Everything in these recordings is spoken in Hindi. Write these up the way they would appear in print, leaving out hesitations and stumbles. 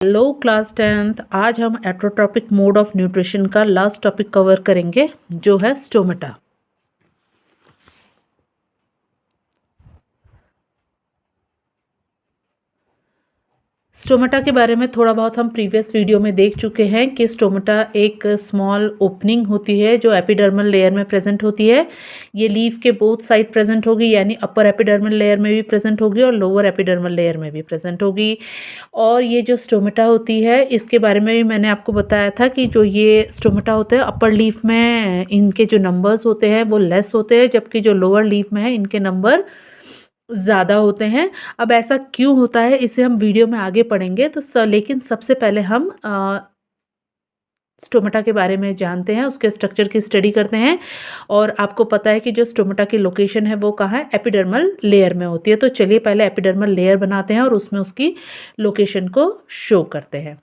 Hello class 10th। आज हम एट्रोट्रॉपिक मोड ऑफ न्यूट्रिशन का लास्ट टॉपिक कवर करेंगे जो है स्टोमेटा। स्टोमेटा के बारे में थोड़ा बहुत हम प्रीवियस वीडियो में देख चुके हैं कि स्टोमेटा एक स्मॉल ओपनिंग होती है जो एपिडर्मल लेयर में प्रेजेंट होती है। ये लीफ के बोथ साइड प्रेजेंट होगी, यानी अपर एपिडर्मल लेयर में भी प्रेजेंट होगी और लोअर एपिडर्मल लेयर में भी प्रेजेंट होगी। और ये जो स्टोमेटा होती है इसके बारे में भी मैंने आपको बताया था कि जो ये स्टोमेटा होते हैं अपर लीफ में इनके जो नंबर्स होते हैं वो लेस होते हैं, जबकि जो लोअर लीफ में है इनके नंबर ज़्यादा होते हैं। अब ऐसा क्यों होता है इसे हम वीडियो में आगे पढ़ेंगे। लेकिन सबसे पहले हम स्टोमेटा के बारे में जानते हैं, उसके स्ट्रक्चर की स्टडी करते हैं। और आपको पता है कि जो स्टोमेटा की लोकेशन है वो कहाँ है, एपिडर्मल लेयर में होती है। तो चलिए पहले एपिडर्मल लेयर बनाते हैं और उसमें उसकी लोकेशन को शो करते हैं।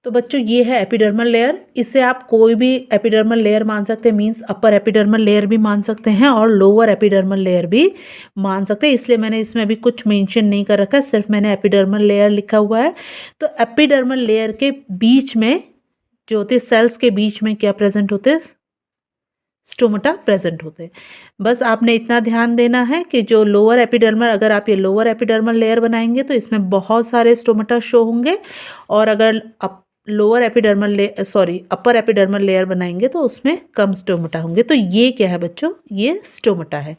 तो बच्चों ये है एपिडर्मल लेयर। इसे आप कोई भी एपिडर्मल लेयर मान सकते हैं, मींस अपर एपिडर्मल लेयर भी मान सकते हैं और लोअर एपिडर्मल लेयर भी मान सकते हैं। इसलिए मैंने इसमें अभी कुछ मेंशन नहीं कर रखा है, सिर्फ मैंने एपिडर्मल लेयर लिखा हुआ है। तो एपिडर्मल लेयर के बीच में जो होते सेल्स के बीच में क्या प्रेजेंट होते हैं, स्टोमेटा प्रेजेंट होते हैं। बस आपने इतना ध्यान देना है कि जो लोअर एपिडर्मल, अगर आप ये लोअर एपिडर्मल लेयर बनाएंगे तो इसमें बहुत सारे स्टोमेटा शो होंगे, और अगर अपर एपिडर्मल लेयर बनाएंगे तो उसमें कम स्टोमेटा होंगे। तो ये क्या है बच्चों, ये स्टोमेटा है।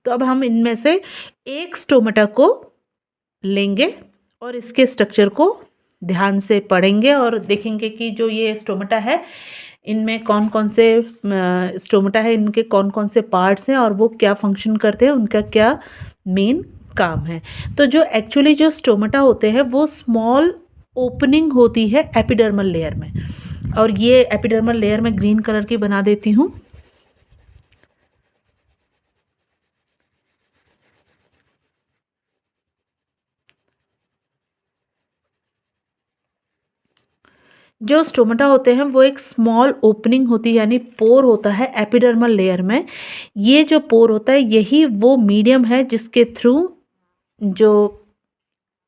तो अब हम इनमें से एक स्टोमेटा को लेंगे और इसके स्ट्रक्चर को ध्यान से पढ़ेंगे और देखेंगे कि जो ये स्टोमेटा है इनमें कौन कौन से स्टोमेटा है, इनके कौन कौन से पार्ट्स हैं और वो क्या फंक्शन करते हैं, उनका क्या मेन काम है। तो जो एक्चुअली जो स्टोमेटा होते हैं वो स्मॉल ओपनिंग होती है एपिडर्मल लेयर में, और ये एपिडर्मल लेयर में ग्रीन कलर की बना देती हूँ। जो स्टोमेटा होते हैं वो एक स्मॉल ओपनिंग होती है, यानी पोर होता है एपिडर्मल लेयर में। ये जो पोर होता है यही वो मीडियम है जिसके थ्रू जो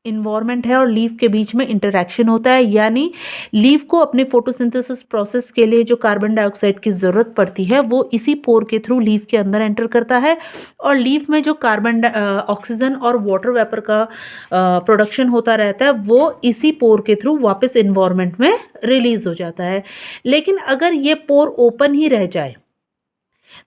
इन्वायरमेंट है और लीफ के बीच में इंटरेक्शन होता है। यानी लीफ को अपने फोटोसिंथेसिस प्रोसेस के लिए जो कार्बन डाइऑक्साइड की ज़रूरत पड़ती है वो इसी पोर के थ्रू लीफ के अंदर एंटर करता है, और लीफ में जो ऑक्सीजन और वाटर वेपर का प्रोडक्शन होता रहता है वो इसी पोर के थ्रू वापस इन्वायरमेंट में रिलीज हो जाता है। लेकिन अगर ये पोर ओपन ही रह जाए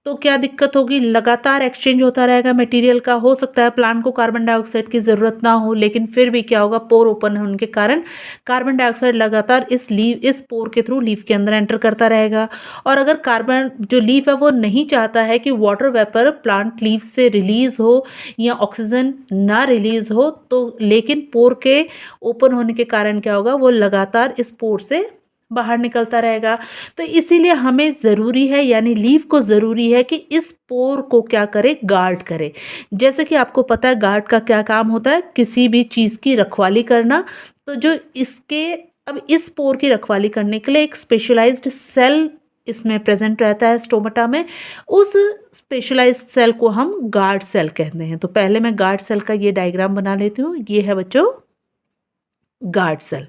तो क्या दिक्कत होगी, लगातार एक्सचेंज होता रहेगा मटेरियल का। हो सकता है प्लांट को कार्बन डाइऑक्साइड की ज़रूरत ना हो, लेकिन फिर भी क्या होगा, पोर ओपन होने के कारण कार्बन डाइऑक्साइड लगातार इस पोर के थ्रू लीफ के अंदर एंटर करता रहेगा। और अगर कार्बन जो लीफ है वो नहीं चाहता है कि वाटर वेपर प्लांट लीफ से रिलीज हो या ऑक्सीजन ना रिलीज हो, तो लेकिन पोर के ओपन होने के कारण क्या होगा, वो लगातार इस पोर से बाहर निकलता रहेगा। तो इसीलिए हमें ज़रूरी है, यानी लीफ को ज़रूरी है कि इस पोर को क्या करे, गार्ड करे। जैसे कि आपको पता है गार्ड का क्या काम होता है, किसी भी चीज़ की रखवाली करना। तो जो अब इस पोर की रखवाली करने के लिए एक स्पेशलाइज्ड सेल इसमें प्रेजेंट रहता है स्टोमेटा में। उस स्पेशलाइज्ड सेल को हम गार्ड सेल कहते हैं। तो पहले मैं गार्ड सेल का ये डायग्राम बना लेती हूँ। ये है बच्चों गार्ड सेल।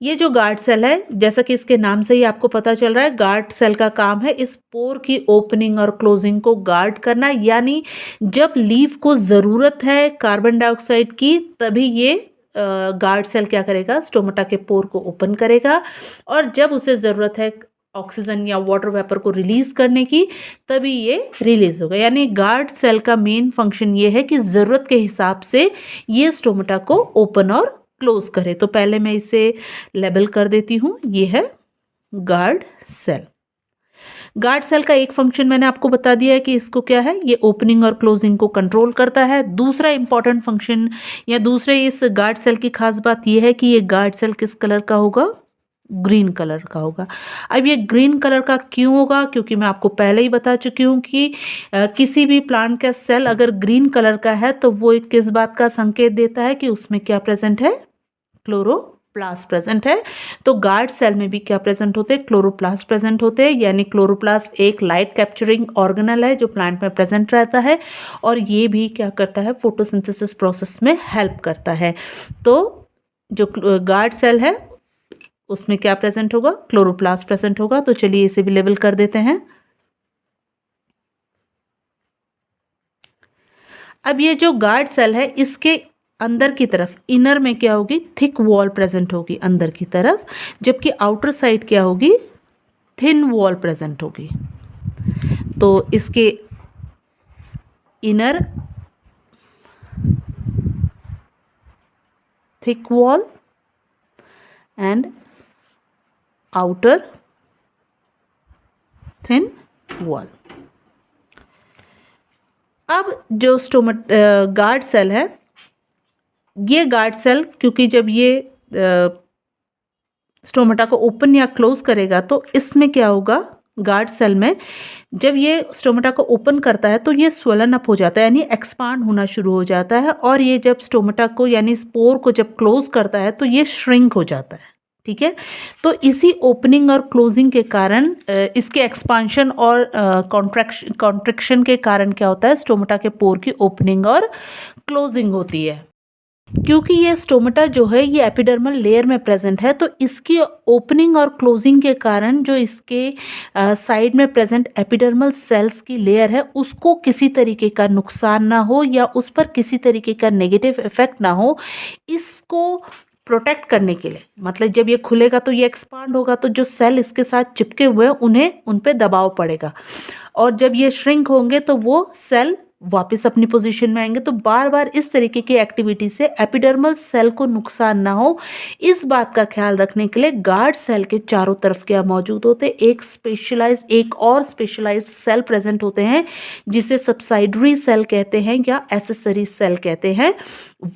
ये जो गार्ड सेल है, जैसा कि इसके नाम से ही आपको पता चल रहा है, गार्ड सेल का काम है इस पोर की ओपनिंग और क्लोजिंग को गार्ड करना। यानी जब लीफ को ज़रूरत है कार्बन डाइऑक्साइड की तभी ये गार्ड सेल क्या करेगा, स्टोमेटा के पोर को ओपन करेगा, और जब उसे ज़रूरत है ऑक्सीजन या वाटर वेपर को रिलीज करने की तभी ये रिलीज होगा। यानी गार्ड सेल का मेन फंक्शन ये है कि ज़रूरत के हिसाब से ये स्टोमेटा को ओपन और क्लोज करे। तो पहले मैं इसे लेबल कर देती हूँ। ये है गार्ड सेल। गार्ड सेल का एक फंक्शन मैंने आपको बता दिया है कि इसको क्या है, ये ओपनिंग और क्लोजिंग को कंट्रोल करता है। दूसरा इंपॉर्टेंट फंक्शन या दूसरे इस गार्ड सेल की खास बात यह है कि ये गार्ड सेल किस कलर का होगा, ग्रीन कलर का होगा। अब ये ग्रीन कलर का क्यों होगा, क्योंकि मैं आपको पहले ही बता चुकी हूँ कि किसी भी प्लांट का सेल अगर ग्रीन कलर का है तो वो एक किस बात का संकेत देता है कि उसमें क्या प्रेजेंट है, क्लोरोप्लास्ट प्रेजेंट है। तो गार्ड सेल में भी क्या प्रेजेंट होते हैं, क्लोरोप्लास्ट प्रेजेंट होते हैं। यानी क्लोरोप्लास्ट एक लाइट कैप्चरिंग ऑर्गेनल है जो प्लांट में प्रेजेंट रहता है, और ये भी क्या करता है, फोटोसिंथेसिस प्रोसेस में हेल्प करता है। तो जो गार्ड सेल है उसमें क्या प्रेजेंट होगा, क्लोरोप्लास्ट प्रेजेंट होगा। तो चलिए इसे भी लेबल कर देते हैं। अब ये जो गार्ड सेल है इसके अंदर की तरफ इनर में क्या होगी, थिक वॉल प्रेजेंट होगी अंदर की तरफ, जबकि आउटर साइड क्या होगी, थिन वॉल प्रेजेंट होगी। तो इसके inner thick wall and outer thin wall. अब जो गार्ड सेल है, ये गार्ड सेल क्योंकि जब ये स्टोमेटा को ओपन या क्लोज करेगा तो इसमें क्या होगा, गार्ड सेल में जब ये स्टोमेटा को ओपन करता है तो ये स्वेलन अप हो जाता है, यानी एक्सपांड होना शुरू हो जाता है। और ये जब स्टोमेटा को यानी स्पोर को जब क्लोज करता है तो ये श्रिंक हो जाता है। ठीक है, तो इसी ओपनिंग और क्लोजिंग के कारण, इसके एक्सपांशन और कॉन्ट्रैक्शन के कारण क्या होता है, स्टोमेटा के पोर की ओपनिंग और क्लोजिंग होती है। क्योंकि ये स्टोमेटा जो है ये एपिडर्मल लेयर में प्रेजेंट है, तो इसकी ओपनिंग और क्लोजिंग के कारण जो इसके साइड में प्रेजेंट एपिडर्मल सेल्स की लेयर है उसको किसी तरीके का नुकसान ना हो या उस पर किसी तरीके का नेगेटिव इफेक्ट ना हो, इसको प्रोटेक्ट करने के लिए, मतलब जब ये खुलेगा तो ये एक्सपांड होगा तो जो सेल इसके साथ चिपके हुए हैं उन्हें उन पे दबाव पड़ेगा, और जब ये श्रिंक होंगे तो वो सेल वापस अपनी पोजीशन में आएंगे। तो बार बार इस तरीके की एक्टिविटी से एपिडर्मल सेल को नुकसान ना हो, इस बात का ख्याल रखने के लिए गार्ड सेल के चारों तरफ क्या मौजूद होते हैं, एक और स्पेशलाइज्ड सेल प्रेजेंट होते हैं जिसे सब्साइडरी सेल कहते हैं या एसेसरी सेल कहते हैं।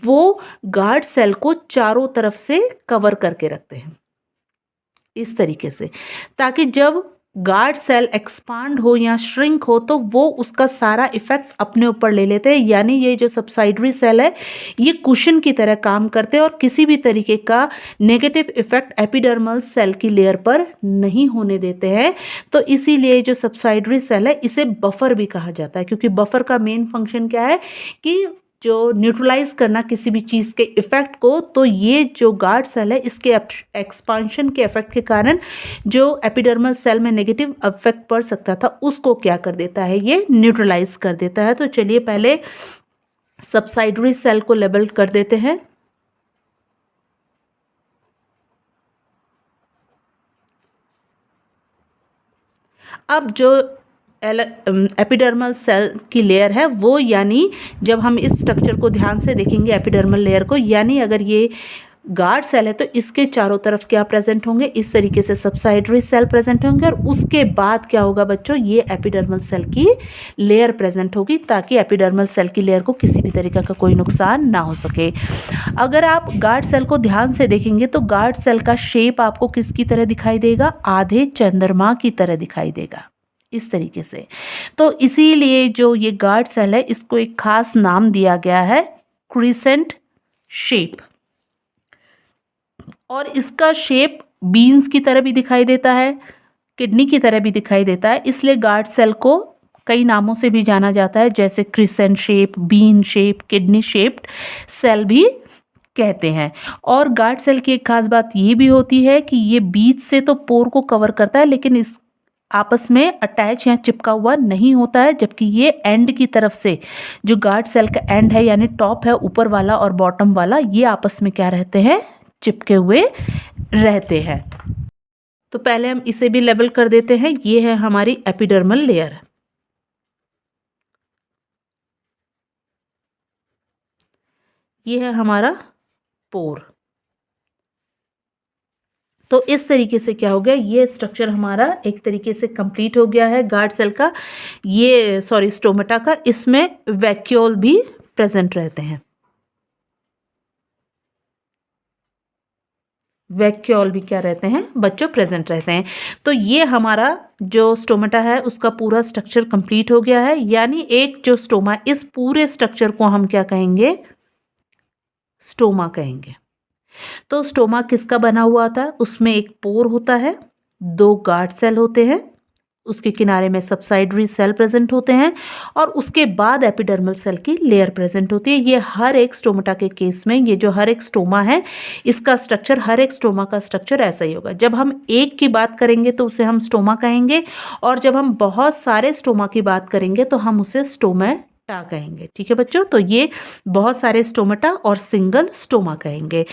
वो गार्ड सेल को चारों तरफ से कवर करके रखते हैं इस तरीके से, ताकि जब गार्ड सेल एक्सपांड हो या श्रिंक हो तो वो उसका सारा इफेक्ट अपने ऊपर ले लेते हैं। यानी ये जो सब्साइडरी सेल है ये कुशन की तरह काम करते हैं और किसी भी तरीके का नेगेटिव इफेक्ट एपिडर्मल सेल की लेयर पर नहीं होने देते हैं। तो इसीलिए जो सब्साइडरी सेल है इसे बफर भी कहा जाता है, क्योंकि बफर का मेन फंक्शन क्या है कि जो न्यूट्रलाइज करना किसी भी चीज़ के इफेक्ट को। तो ये जो गार्ड सेल है इसके एक्सपांशन के इफेक्ट के कारण जो एपिडर्मल सेल में नेगेटिव इफेक्ट पड़ सकता था उसको क्या कर देता है, ये न्यूट्रलाइज कर देता है। तो चलिए पहले सब्साइडरी सेल को लेबल कर देते हैं। अब जो एपिडर्मल सेल की लेयर है वो, यानी जब हम इस स्ट्रक्चर को ध्यान से देखेंगे एपिडर्मल लेयर को, यानी अगर ये गार्ड सेल है तो इसके चारों तरफ क्या प्रेजेंट होंगे, इस तरीके से सब्साइडरी सेल प्रेजेंट होंगे, और उसके बाद क्या होगा बच्चों, ये एपिडर्मल सेल की लेयर प्रेजेंट होगी ताकि एपिडर्मल सेल की लेयर को किसी भी तरीके का कोई नुकसान ना हो सके। अगर आप गार्ड सेल को ध्यान से देखेंगे तो गार्ड सेल का शेप आपको किसकी तरह दिखाई देगा, आधे चंद्रमा की तरह दिखाई देगा इस तरीके से। तो इसीलिए जो ये गार्ड सेल है इसको एक खास नाम दिया गया है, क्रिसेंट शेप, और इसका शेप बीन्स की तरह भी दिखाई देता है, किडनी की तरह भी दिखाई देता है, इसलिए गार्ड सेल को कई नामों से भी जाना जाता है, जैसे crescent shape, bean shape, kidney shaped cell भी कहते हैं। और गार्ड सेल की एक खास बात ये भी होती है कि ये बीच से तो पोर को कवर करता है लेकिन इस आपस में अटैच या चिपका हुआ नहीं होता है, जबकि ये एंड की तरफ से जो गार्ड सेल का एंड है यानी टॉप है ऊपर वाला और बॉटम वाला, ये आपस में क्या रहते हैं, चिपके हुए रहते हैं। तो पहले हम इसे भी लेबल कर देते हैं, ये है हमारी एपिडर्मल लेयर। ये है हमारा पोर। तो इस तरीके से क्या हो गया, ये स्ट्रक्चर हमारा एक तरीके से कंप्लीट हो गया है गार्ड सेल का, ये स्टोमेटा का। इसमें वैक्यूल भी प्रेजेंट रहते हैं, वैक्यूल भी क्या रहते हैं बच्चों, प्रेजेंट रहते हैं। तो ये हमारा जो स्टोमेटा है उसका पूरा स्ट्रक्चर कंप्लीट हो गया है, यानी एक जो स्टोमा, इस पूरे स्ट्रक्चर को हम क्या कहेंगे, स्टोमा कहेंगे। तो स्टोमा किसका बना हुआ था, उसमें एक पोर होता है, दो गार्ड सेल होते हैं, उसके किनारे में सबसाइडरी सेल प्रेजेंट होते हैं और उसके बाद एपिडर्मल सेल की लेयर प्रेजेंट होती है। ये हर एक स्टोमेटा के केस में, ये जो हर एक स्टोमा है इसका स्ट्रक्चर, हर एक स्टोमा का स्ट्रक्चर ऐसा ही होगा। जब हम एक की बात करेंगे तो उसे हम स्टोमा कहेंगे और जब हम बहुत सारे स्टोमा की बात करेंगे तो हम उसे स्टोमेटा कहेंगे। ठीक है बच्चों, तो ये बहुत सारे स्टोमेटा और सिंगल स्टोमा कहेंगे।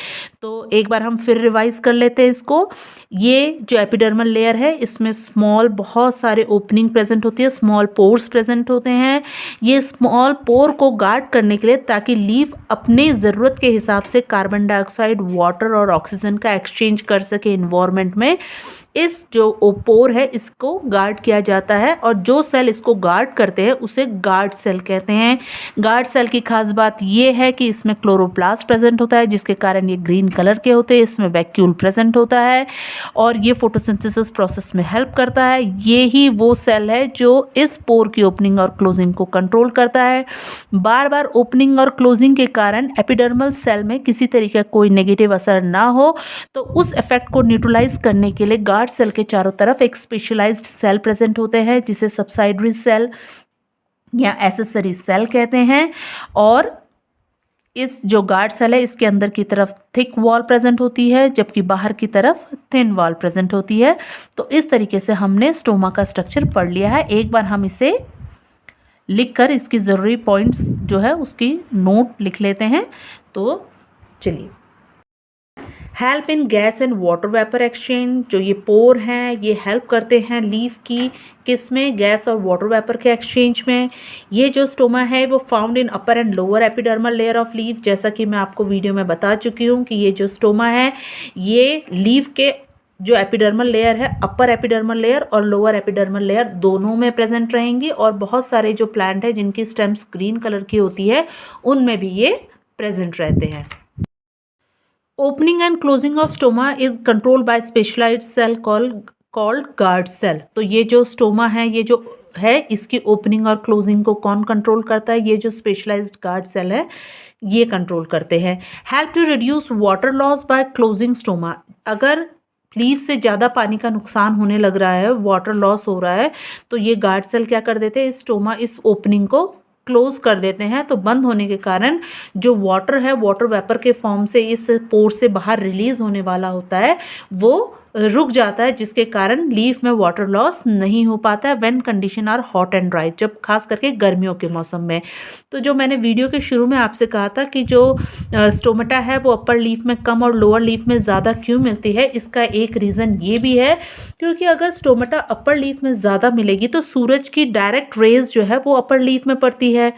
तो एक बार हम फिर रिवाइज कर लेते हैं इसको। ये जो एपिडर्मल लेयर है इसमें स्मॉल बहुत सारे ओपनिंग प्रेजेंट होती है, स्मॉल पोर्स प्रेजेंट होते हैं। ये स्मॉल पोर को गार्ड करने के लिए ताकि लीफ अपने ज़रूरत के हिसाब से कार्बन डाइऑक्साइड, वाटर और ऑक्सीजन का एक्सचेंज कर सके इन्वायरमेंट में। इस जो पोर है इसको गार्ड किया जाता है और जो सेल इसको गार्ड करते हैं उसे गार्ड सेल कहते हैं। गार्ड सेल की खास बात ये है कि इसमें क्लोरोप्लास्ट प्रेजेंट होता है जिसके कारण ये ग्रीन कलर के होते हैं। इसमें वैक्यूल प्रेजेंट होता है और ये फोटोसिंथेसिस प्रोसेस में हेल्प करता है। ये ही वो सेल है जो इस पोर की ओपनिंग और क्लोजिंग को कंट्रोल करता है। बार बार ओपनिंग और क्लोजिंग के कारण एपिडर्मल सेल में किसी तरीके का कोई नेगेटिव असर ना हो, तो उस इफेक्ट को न्यूट्रलाइज करने के लिए गार्ड सेल के चारों तरफ एक स्पेशलाइज्ड सेल प्रेजेंट होते हैं जिसे सबसाइडरी सेल या एसेसरी सेल कहते हैं। और इस जो गार्ड सेल है इसके अंदर की तरफ थिक वॉल प्रेजेंट होती है जबकि बाहर की तरफ थिन वॉल प्रेजेंट होती है। तो इस तरीके से हमने स्टोमा का स्ट्रक्चर पढ़ लिया है। एक बार हम इसे लिखकर इसकी ज़रूरी पॉइंट्स जो है उसकी नोट लिख लेते हैं। तो चलिए, help in gas and water vapour exchange. जो ये पोर हैं ये हेल्प करते हैं लीफ की किस में, गैस और वाटर वेपर के एक्सचेंज में। ये जो स्टोमा है वो found in upper and lower epidermal layer of leaf. जैसा कि मैं आपको वीडियो में बता चुकी हूँ कि ये जो स्टोमा है ये लीफ के जो एपिडर्मल लेयर है, अपर एपिडर्मल लेयर और लोअर एपिडर्मल लेयर दोनों में प्रेजेंट रहेंगी। और बहुत सारे जो प्लांट है जिनकी स्टेम्स ग्रीन कलर की होती है उनमें भी ये प्रेजेंट रहते हैं। Opening and closing of stoma is control by specialised cell called guard cell. तो ये जो स्टोमा है ये जो है इसकी ओपनिंग और क्लोजिंग को कौन कंट्रोल करता है, ये जो स्पेशलाइज्ड गार्ड सेल है ये कंट्रोल करते हैं। Help to reduce water loss by closing stoma. अगर लीफ से ज़्यादा पानी का नुकसान होने लग रहा है, वाटर लॉस हो रहा है, तो ये गार्ड सेल क्या कर देते हैं, इस स्टोमा इस ओपनिंग को क्लोज कर देते हैं। तो बंद होने के कारण जो वाटर है वाटर वेपर के फॉर्म से इस पोर से बाहर रिलीज होने वाला होता है वो रुक जाता है, जिसके कारण लीफ में वाटर लॉस नहीं हो पाता है when condition are hot and dry, जब खास करके गर्मियों के मौसम में। तो जो मैंने वीडियो के शुरू में आपसे कहा था कि जो स्टोमेटा है वो अपर लीफ में कम और लोअर लीफ में ज़्यादा क्यों मिलती है, इसका एक रीज़न ये भी है क्योंकि अगर स्टोमेटा अपर लीफ में ज़्यादा मिलेगी तो सूरज की डायरेक्ट रेज जो है वो अपर लीफ में पड़ती है।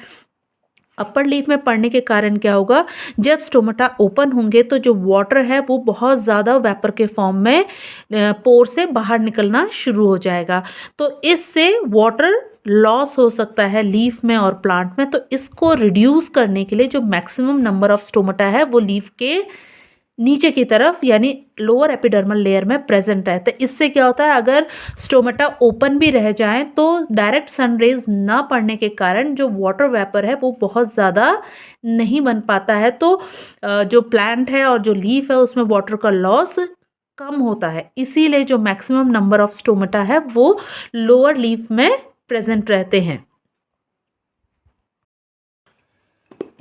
अपर लीफ में पड़ने के कारण क्या होगा, जब स्टोमेटा ओपन होंगे तो जो वाटर है वो बहुत ज़्यादा वेपर के फॉर्म में पोर से बाहर निकलना शुरू हो जाएगा। तो इससे वाटर लॉस हो सकता है लीफ में और प्लांट में। तो इसको रिड्यूस करने के लिए जो मैक्सिमम नंबर ऑफ स्टोमेटा है वो लीफ के नीचे की तरफ यानी लोअर एपिडर्मल लेयर में प्रेजेंट रहता है। इससे क्या होता है, अगर स्टोमेटा ओपन भी रह जाए तो डायरेक्ट सनरेज ना पड़ने के कारण जो वाटर वेपर है वो बहुत ज़्यादा नहीं बन पाता है। तो जो प्लांट है और जो लीफ है उसमें वाटर का लॉस कम होता है। इसीलिए जो मैक्सिमम नंबर ऑफ स्टोमेटा है वो लोअर लीफ में प्रेजेंट रहते हैं।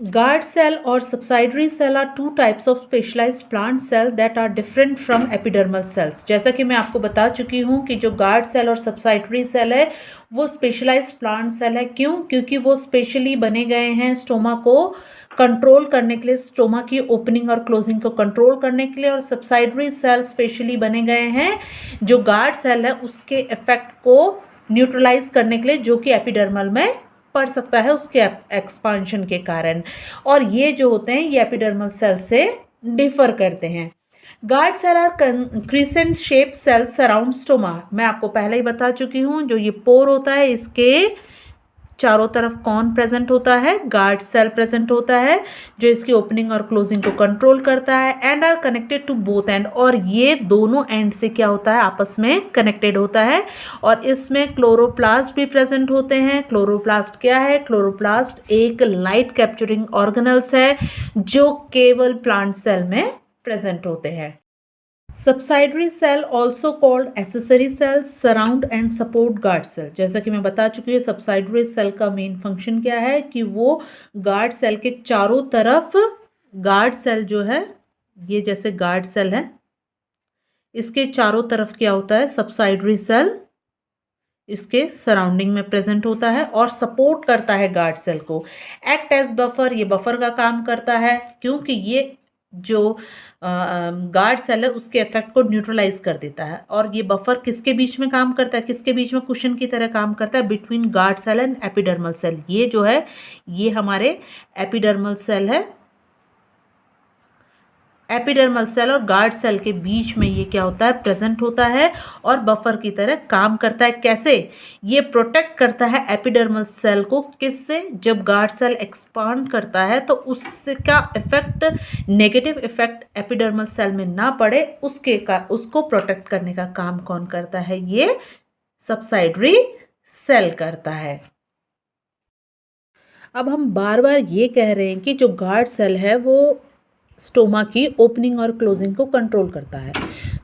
Guard cell or subsidiary cell are two types of specialized plant cell that are different from epidermal cells। जैसा कि मैं आपको बता चुकी हूँ कि जो गार्ड सेल और सबसाइडरी सेल है वो स्पेशलाइज्ड प्लांट सेल है। क्यों? क्योंकि वो स्पेशली बने गए हैं स्टोमा को कंट्रोल करने के लिए, स्टोमा की ओपनिंग और क्लोजिंग को कंट्रोल करने के लिए। और सबसाइडरी सेल स्पेशली बने गए हैं जो गार्ड सेल है उसके इफेक्ट को न्यूट्रलाइज करने के लिए, जो कि एपिडर्मल में पड़ सकता है उसके एक्सपांशन के कारण। और ये जो होते हैं ये एपिडर्मल सेल से डिफर करते हैं। Guard cell are crescent shape cells surround stoma. मैं आपको पहले ही बता चुकी हूँ, जो ये पोर होता है इसके चारों तरफ कौन प्रेजेंट होता है, गार्ड सेल प्रेजेंट होता है जो इसकी ओपनिंग और क्लोजिंग को कंट्रोल करता है। And are connected to both end, और ये दोनों एंड से क्या होता है आपस में कनेक्टेड होता है। और इसमें क्लोरोप्लास्ट भी प्रेजेंट होते हैं। क्लोरोप्लास्ट क्या है? क्लोरोप्लास्ट एक लाइट कैप्चरिंग ऑर्गेनल्स है जो केवल प्लांट सेल में प्रेजेंट होते हैं। Subsidiary cell also called accessory cell surround and support guard cell. जैसा कि मैं बता चुकी हूँ सब्साइडरी सेल का मेन फंक्शन क्या है कि वो गार्ड सेल के चारों तरफ, गार्ड सेल जो है ये जैसे गार्ड सेल है इसके चारों तरफ क्या होता है, सब्साइडरी सेल इसके सराउंडिंग में प्रेजेंट होता है और सपोर्ट करता है गार्ड सेल को। एक्ट एज बफर, ये बफर का काम करता है क्योंकि ये जो गार्ड सेल है उसके इफेक्ट को न्यूट्रलाइज कर देता है। और ये बफर किसके बीच में काम करता है, किसके बीच में, कुशन की तरह काम करता है between guard cell and epidermal cell. ये जो है ये हमारे एपिडर्मल सेल है। एपिडर्मल सेल और गार्ड सेल के बीच में ये क्या होता है, प्रेजेंट होता है और बफर की तरह काम करता है। कैसे, ये प्रोटेक्ट करता है एपिडर्मल सेल को, किससे, जब गार्ड सेल एक्सपांड करता है तो उससे का effect, negative effect epidermal cell में ना पड़े, उसको प्रोटेक्ट करने का काम कौन करता है, ये सब्साइडरी सेल करता है। अब हम बार बार ये कह रहे हैं कि जो गार्ड सेल है वो स्टोमा की ओपनिंग और क्लोजिंग को कंट्रोल करता है।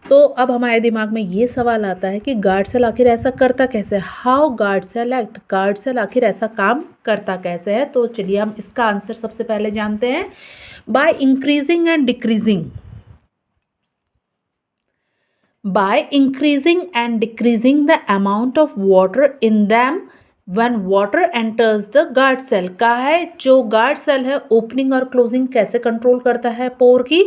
तो अब हमारे दिमाग में ये सवाल आता है कि गार्ड सेल आखिर ऐसा करता कैसे, how guard cell act, guard cell आखिर ऐसा काम करता कैसे है। तो चलिए हम इसका आंसर सबसे पहले जानते हैं। By increasing and decreasing, by increasing and decreasing the amount of water in them when water enters the guard cell। का है जो गार्ड सेल है ओपनिंग और क्लोजिंग कैसे कंट्रोल करता है, पोर की,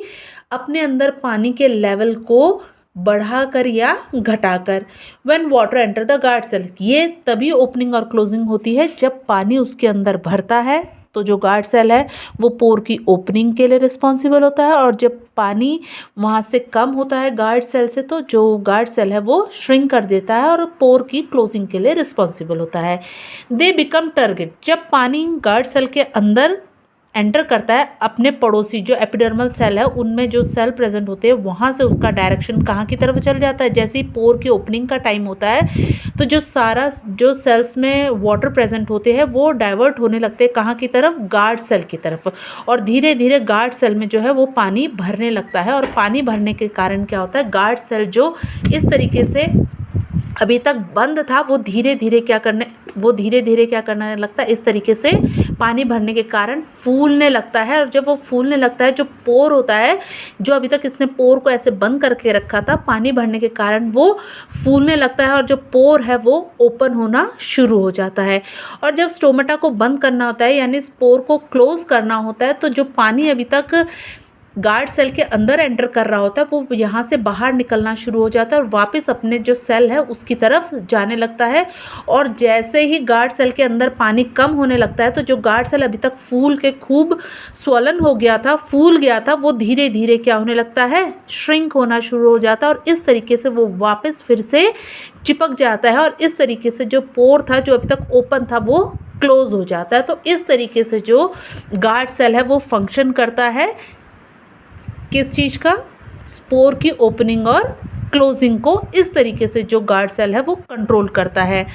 अपने अंदर पानी के लेवल को बढ़ाकर या घटाकर। when water enter the guard cell, ये तभी ओपनिंग और क्लोजिंग होती है जब पानी उसके अंदर भरता है। तो जो गार्ड सेल है वो पोर की ओपनिंग के लिए रिस्पॉन्सिबल होता है और जब पानी वहाँ से कम होता है गार्ड सेल से तो जो गार्ड सेल है वो श्रिंक कर देता है और पोर की क्लोजिंग के लिए रिस्पॉन्सिबल होता है। दे बिकम टर्गेट, जब पानी गार्ड सेल के अंदर एंटर करता है, अपने पड़ोसी जो एपिडर्मल सेल है उनमें जो सेल प्रेजेंट होते हैं वहाँ से उसका डायरेक्शन कहाँ की तरफ चल जाता है। जैसे ही पोर की ओपनिंग का टाइम होता है तो जो सारा जो सेल्स में वाटर प्रेजेंट होते हैं वो डाइवर्ट होने लगते हैं कहाँ की तरफ, गार्ड सेल की तरफ, और धीरे धीरे गार्ड सेल में जो है वो पानी भरने लगता है। और पानी भरने के कारण क्या होता है, गार्ड सेल जो इस तरीके से अभी तक बंद था वो धीरे धीरे क्या करने लगता है, इस तरीके से पानी भरने के कारण फूलने लगता है। और जब वो फूलने लगता है, जो पोर होता है, जो अभी तक इसने पोर को ऐसे बंद करके रखा था, पानी भरने के कारण वो फूलने लगता है और जो पोर है वो ओपन होना शुरू हो जाता है। और जब स्टोमेटा को बंद करना होता है यानी इस पोर को क्लोज करना होता है तो जो पानी अभी तक गार्ड सेल के अंदर एंटर कर रहा होता है वो यहाँ से बाहर निकलना शुरू हो जाता है और वापस अपने जो सेल है उसकी तरफ जाने लगता है। और जैसे ही गार्ड सेल के अंदर पानी कम होने लगता है तो जो गार्ड सेल अभी तक फूल के खूब स्वलन हो गया था, फूल गया था, वो धीरे धीरे क्या होने लगता है, श्रिंक होना शुरू हो जाता है और इस तरीके से वो वापस फिर से चिपक जाता है और इस तरीके से जो पोर था जो अभी तक ओपन था वो क्लोज हो जाता है। तो इस तरीके से जो गार्ड सेल है वो फंक्शन करता है, किस चीज़ का, स्पोर की ओपनिंग और क्लोजिंग को इस तरीके से जो गार्ड सेल है वो कंट्रोल करता है।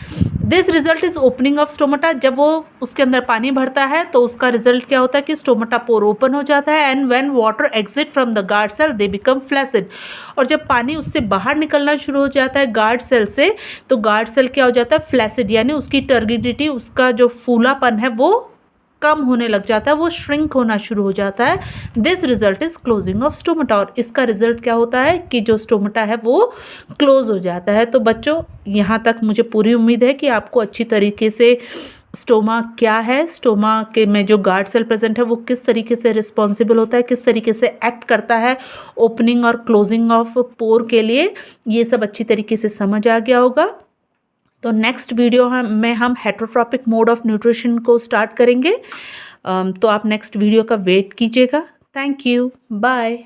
This result is opening of stomata, जब वो उसके अंदर पानी भरता है तो उसका रिजल्ट क्या होता है कि स्टोमेटा पोर ओपन हो जाता है। And when water exit from the guard cell they become flaccid, और जब पानी उससे बाहर निकलना शुरू हो जाता है गार्ड सेल से तो गार्ड सेल क्या हो जाता है, फ्लैसिड, यानी उसकी टर्गिडिटी, उसका जो फूलापन है वो कम होने लग जाता है, वो श्रिंक होना शुरू हो जाता है। This result is closing of stomata, और इसका रिजल्ट क्या होता है कि जो स्टोमेटा है वो क्लोज हो जाता है। तो बच्चों यहाँ तक मुझे पूरी उम्मीद है कि आपको अच्छी तरीके से स्टोमा क्या है, स्टोमा के में जो गार्ड सेल प्रेजेंट है वो किस तरीके से रिस्पॉन्सिबल होता है, किस तरीके से एक्ट करता है ओपनिंग और क्लोजिंग ऑफ पोर के लिए, ये सब अच्छी तरीके से समझ आ गया होगा। तो नेक्स्ट वीडियो में हम हेटरोट्रॉपिक मोड ऑफ न्यूट्रिशन को स्टार्ट करेंगे। तो आप नेक्स्ट वीडियो का वेट कीजिएगा। Thank you, bye.